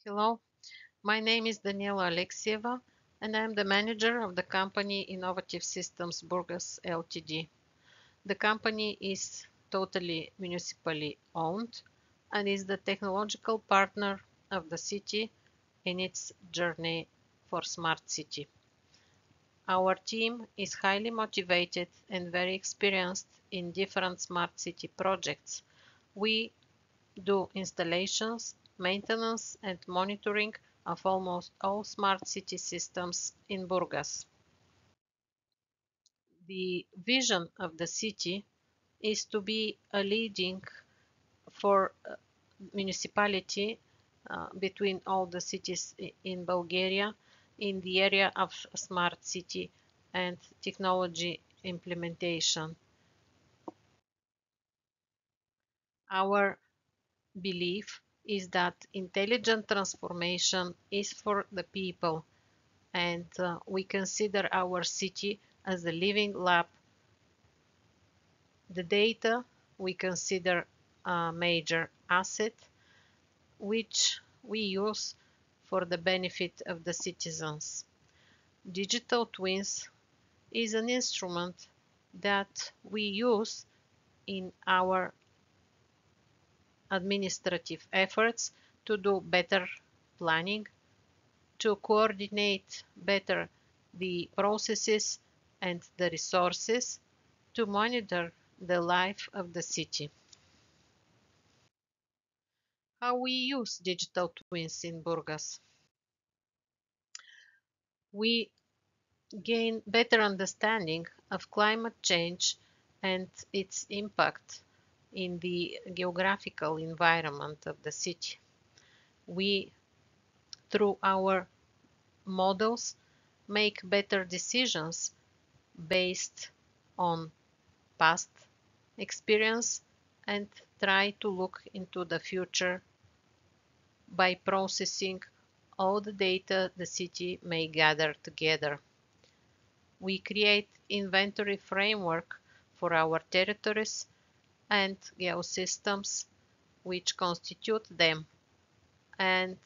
Hello, my name is Daniela Alexieva, and I am the manager of the company Innovative Systems Burgas Ltd. The company is totally municipally owned and is the technological partner of the city in its journey for smart city. Our team is highly motivated and very experienced in different smart city projects. We do installations, maintenance, and monitoring of almost all smart city systems in Burgas. The vision of the city is to be a leading for municipality between all the cities in Bulgaria in the area of smart city and technology implementation. Our belief is that intelligent transformation is for the people, and we consider our city as a living lab. The data we consider a major asset which we use for the benefit of the citizens. Digital twins is an instrument that we use in our administrative efforts to do better planning, to coordinate better the processes and the resources, to monitor the life of the city. How we use digital twins in Burgas? We gain better understanding of climate change and its impact in the geographical environment of the city. We, through our models, make better decisions based on past experience and try to look into the future by processing all the data the city may gather together. We create inventory framework for our territories and geosystems which constitute them, and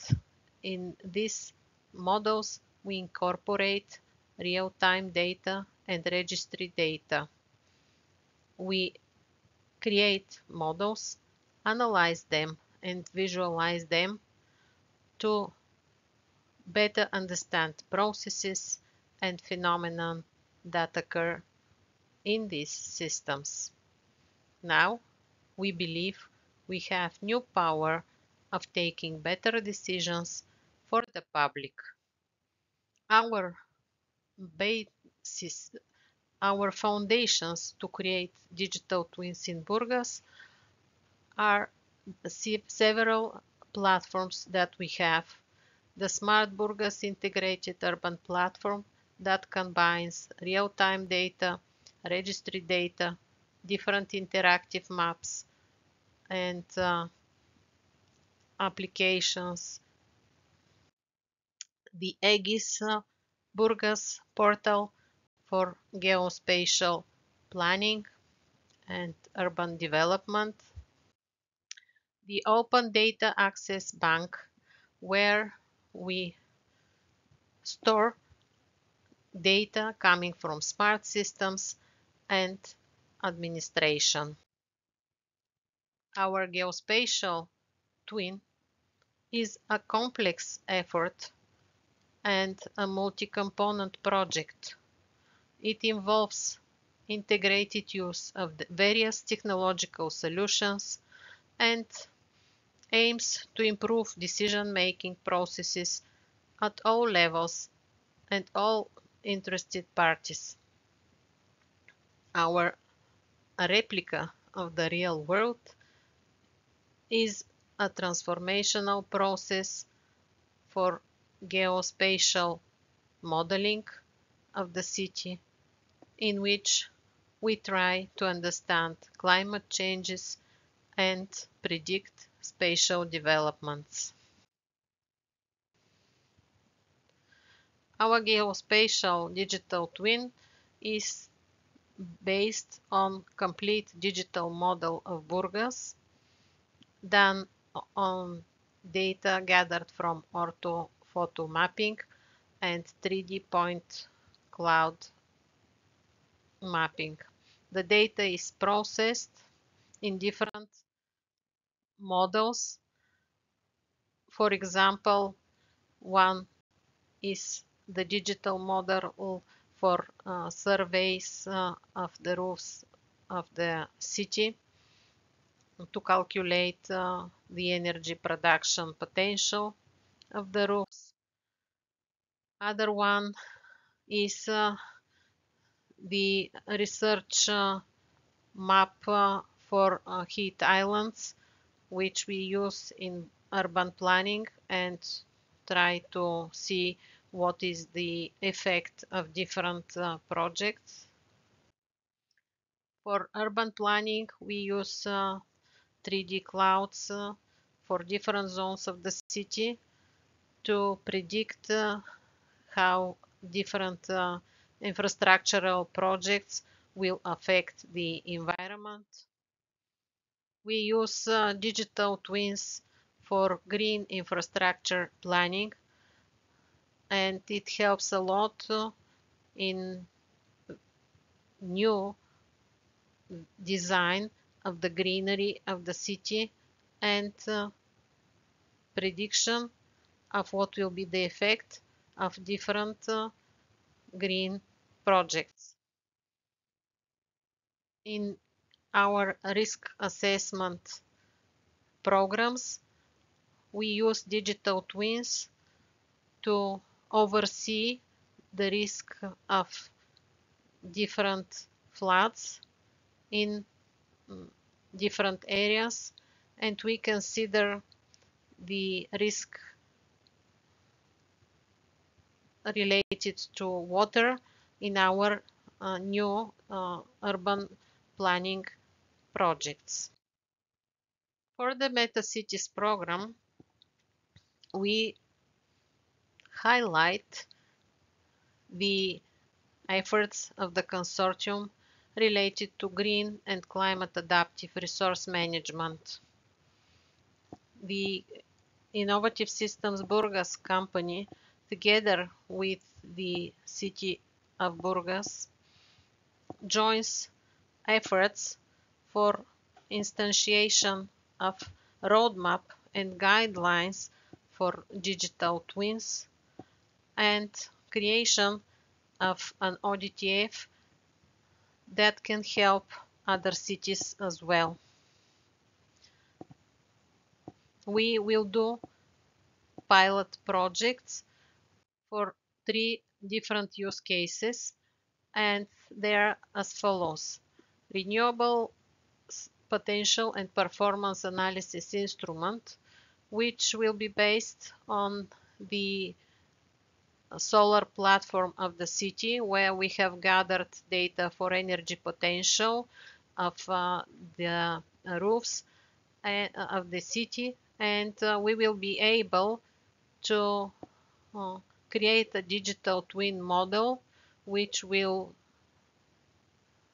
in these models we incorporate real-time data and registry data. We create models, analyze them, and visualize them to better understand processes and phenomena that occur in these systems. Now, we believe we have new power of taking better decisions for the public. Our basis, our foundations to create digital twins in Burgas are several platforms that we have. The Smart Burgas Integrated Urban Platform that combines real-time data, registry data, different interactive maps, and applications. The Aegis Burgas portal for geospatial planning and urban development. The Open Data Access Bank, where we store data coming from smart systems and administration. Our geospatial twin is a complex effort and a multi-component project. It involves integrated use of the various technological solutions and aims to improve decision-making processes at all levels and all interested parties. Our replica of the real world is a transformational process for geospatial modeling of the city, in which we try to understand climate changes and predict spatial developments. Our geospatial digital twin is based on complete digital model of Burgas done on data gathered from orthophoto mapping and 3D point cloud mapping. The data is processed in different models. For example, one is the digital model for surveys of the roofs of the city to calculate the energy production potential of the roofs. Other one is the research map for heat islands, which we use in urban planning and try to see what is the effect of different projects. For urban planning, we use 3D clouds for different zones of the city to predict how different infrastructural projects will affect the environment. We use digital twins for green infrastructure planning, and it helps a lot in new design of the greenery of the city and prediction of what will be the effect of different green projects. In our risk assessment programs, we use digital twins to oversee the risk of different floods in different areas, and we consider the risk related to water in our new urban planning projects. For the MetaCities program, we highlight the efforts of the consortium related to green and climate adaptive resource management. The Innovative Systems Burgas company, together with the city of Burgas, joins efforts for instantiation of roadmap and guidelines for digital twins and creation of an ODTF that can help other cities as well. We will do pilot projects for 3 different use cases, and they are as follows: renewable potential and performance analysis instrument, which will be based on the solar platform of the city, where we have gathered data for energy potential of the roofs of the city, and we will be able to create a digital twin model which will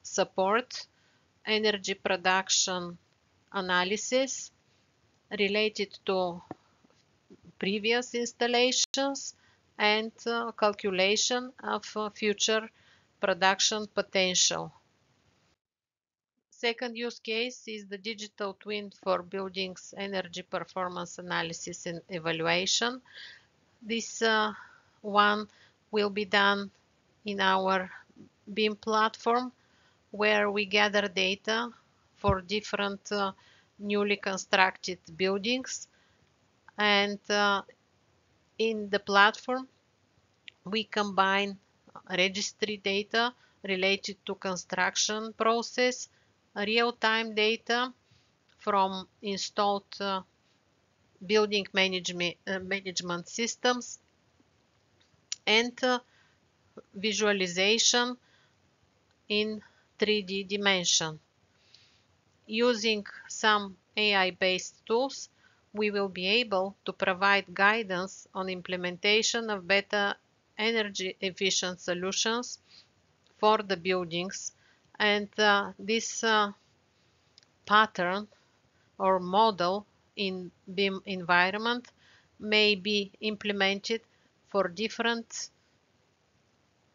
support energy production analysis related to previous installations and calculation of future production potential. Second use case is the digital twin for buildings energy performance analysis and evaluation. This one will be done in our BIM platform, where we gather data for different newly constructed buildings, and in the platform we combine registry data related to construction process, real-time data from installed building management systems, and visualization in 3D dimension. Using some AI-based tools, we will be able to provide guidance on implementation of better energy efficient solutions for the buildings, and this pattern or model in BIM environment may be implemented for different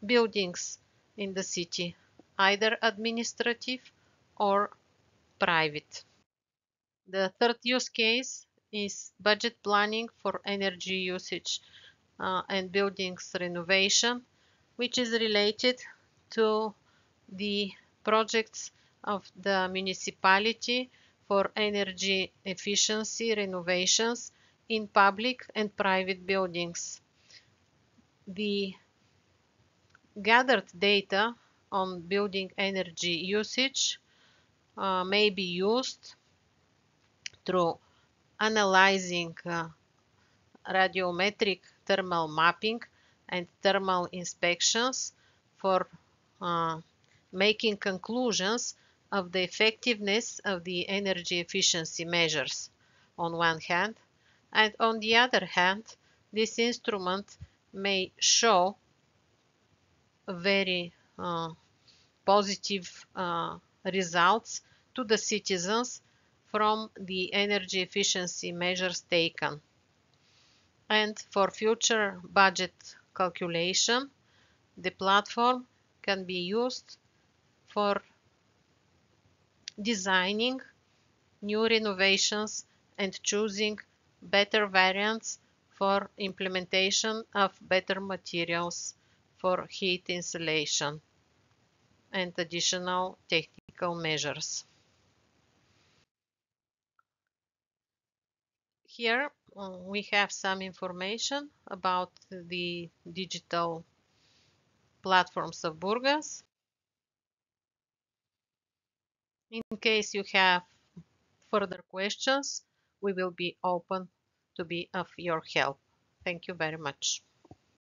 buildings in the city, either administrative or private. The third use case is budget planning for energy usage and buildings renovation, which is related to the projects of the municipality for energy efficiency renovations in public and private buildings. The gathered data on building energy usage may be used through analyzing radiometric thermal mapping and thermal inspections for making conclusions of the effectiveness of the energy efficiency measures on one hand, and on the other hand, this instrument may show very positive results to the citizens from the energy efficiency measures taken. And for future budget calculation, the platform can be used for designing new renovations and choosing better variants for implementation of better materials for heat insulation and additional technical measures. Here we have some information about the digital platforms of Burgas. In case you have further questions, we will be open to be of your help. Thank you very much.